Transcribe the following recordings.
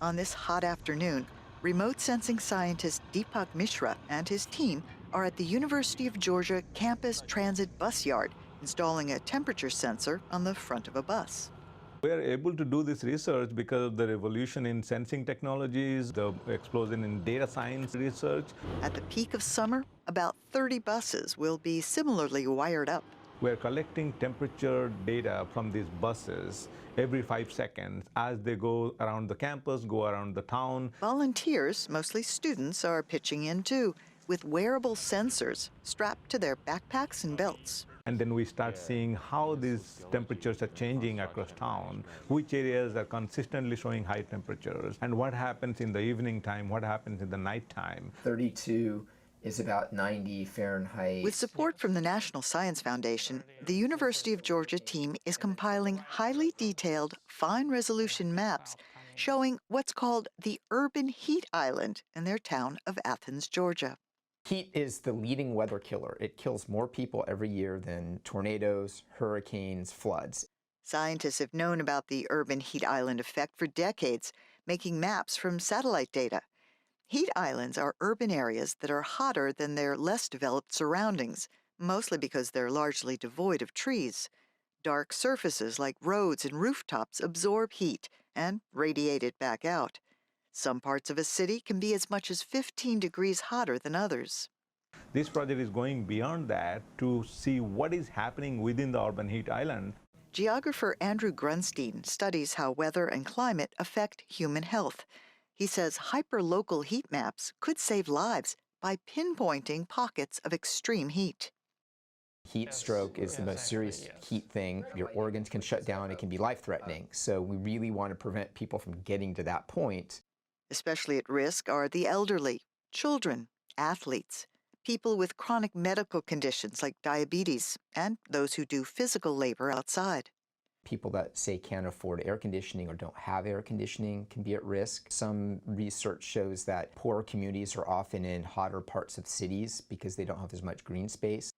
On this hot afternoon, remote sensing scientist Deepak Mishra and his team are at the University of Georgia campus transit bus yard, installing a temperature sensor on the front of a bus. We are able to do this research because of the revolution in sensing technologies, the explosion in data science research. At the peak of summer, about 30 buses will be similarly wired up. We're collecting temperature data from these buses every 5 seconds as they go around the campus, go around the town. Volunteers, mostly students, are pitching in too, with wearable sensors strapped to their backpacks and belts. And then we start seeing how these temperatures are changing across town, which areas are consistently showing high temperatures, and what happens in the evening time, what happens in the nighttime. 32 is about 90 Fahrenheit. With support from the National Science Foundation, the University of Georgia team is compiling highly detailed, fine-resolution maps showing what's called the urban heat island in their town of Athens, Georgia. Heat is the leading weather killer. It kills more people every year than tornadoes, hurricanes, floods. Scientists have known about the urban heat island effect for decades, making maps from satellite data. Heat islands are urban areas that are hotter than their less developed surroundings, mostly because they're largely devoid of trees. Dark surfaces like roads and rooftops absorb heat and radiate it back out. Some parts of a city can be as much as 15 degrees hotter than others. This project is going beyond that to see what is happening within the urban heat island. Geographer Andrew Grunstein studies how weather and climate affect human health. He says hyperlocal heat maps could save lives by pinpointing pockets of extreme heat. Heat stroke is the most serious heat thing. Your organs can shut down. It can be life-threatening. So we really want to prevent people from getting to that point. Especially at risk are the elderly, children, athletes, people with chronic medical conditions like diabetes, and those who do physical labor outside. People that, say, can't afford air conditioning or don't have air conditioning can be at risk. Some research shows that poorer communities are often in hotter parts of cities because they don't have as much green space.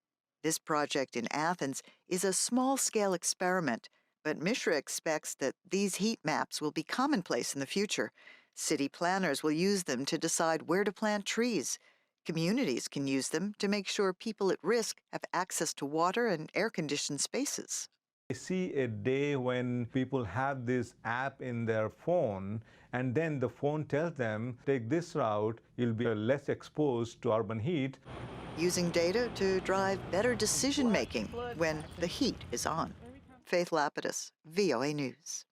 This project in Athens is a small-scale experiment, but Mishra expects that these heat maps will be commonplace in the future. City planners will use them to decide where to plant trees. Communities can use them to make sure people at risk have access to water and air-conditioned spaces. I see a day when people have this app in their phone, and then the phone tells them, take this route, you'll be less exposed to urban heat. Using data to drive better decision-making when the heat is on. Faith Lapidus, VOA News.